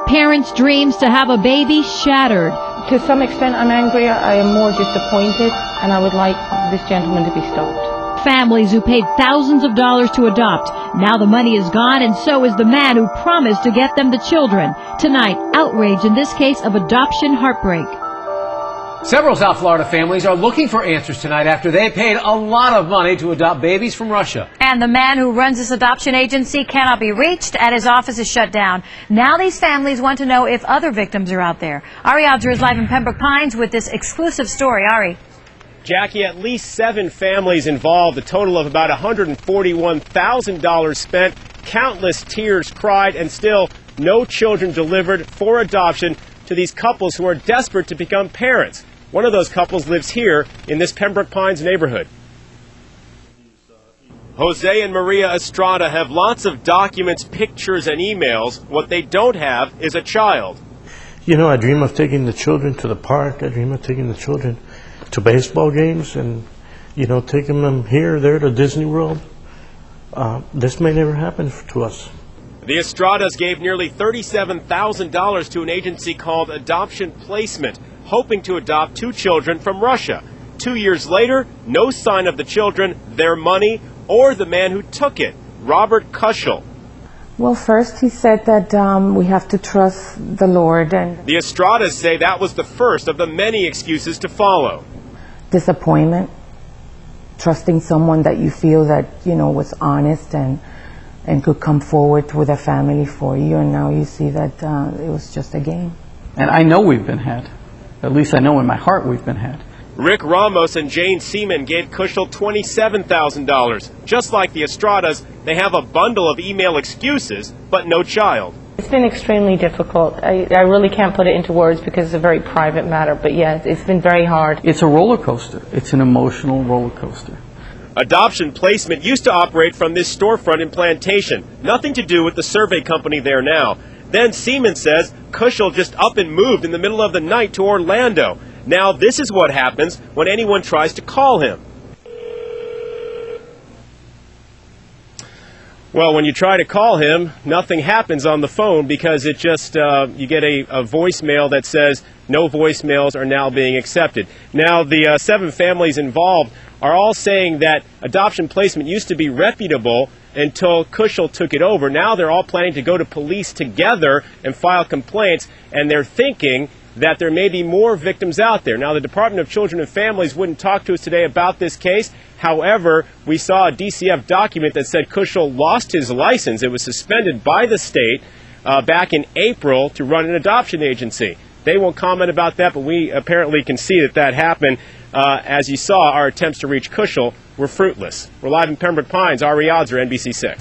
parents' dreams to have a baby shattered. To some extent, I'm angry. I am more disappointed, and I would like this gentleman to be stopped. Families who paid thousands of dollars to adopt. Now the money is gone, and so is the man who promised to get them the children. Tonight, outrage in this case of adoption heartbreak. Several South Florida families are looking for answers tonight after they paid a lot of money to adopt babies from Russia. And the man who runs this adoption agency cannot be reached, and his office is shut down. Now these families want to know if other victims are out there. Ari Alger is live in Pembroke Pines with this exclusive story. Ari. Jackie, at least 7 families involved, a total of about $141,000 spent, countless tears cried, and still no children delivered for adoption to these couples who are desperate to become parents. One of those couples lives here in this Pembroke Pines neighborhood. Jose and Maria Estrada have lots of documents, pictures, and emails. What they don't have is a child. You know, I dream of taking the children to the park. I dream of taking the children to baseball games and, you know, taking them here, there, to Disney World. This may never happen to us. The Estradas gave nearly $37,000 to an agency called Adoption Placement, hoping to adopt 2 children from Russia. 2 years later, no sign of the children, their money, or the man who took it, Robert Kushel. Well, first he said that we have to trust the Lord. And the Estradas say that was the first of the many excuses to follow. Disappointment, trusting someone that you feel that, you know, was honest and could come forward with a family for you, and now you see that it was just a game. And I know we've been had. At least I know in my heart we've been had. Rick Ramos and Jane Seaman gave Kushel $27,000. Just like the Estradas, they have a bundle of email excuses, but no child. It's been extremely difficult. I really can't put it into words because it's a very private matter, but yes, it's been very hard. It's a roller coaster. It's an emotional roller coaster. Adoption Placement used to operate from this storefront in Plantation. Nothing to do with the survey company there now. Then Seaman says Kushel just up and moved in the middle of the night to Orlando. Now this is what happens when anyone tries to call him. Well, when you try to call him, nothing happens on the phone because it just, you get a voicemail that says no voicemails are now being accepted. Now the 7 families involved are all saying that Adoption Placement used to be reputable until Kushel took it over. Now they're all planning to go to police together and file complaints, and they're thinking that there may be more victims out there. Now, the Department of Children and Families wouldn't talk to us today about this case. However, we saw a DCF document that said Kushel lost his license. It was suspended by the state back in April to run an adoption agency. They won't comment about that, but we apparently can see that that happened. As you saw, our attempts to reach Kushel were fruitless. We're live in Pembroke Pines. Ari Alger, NBC6.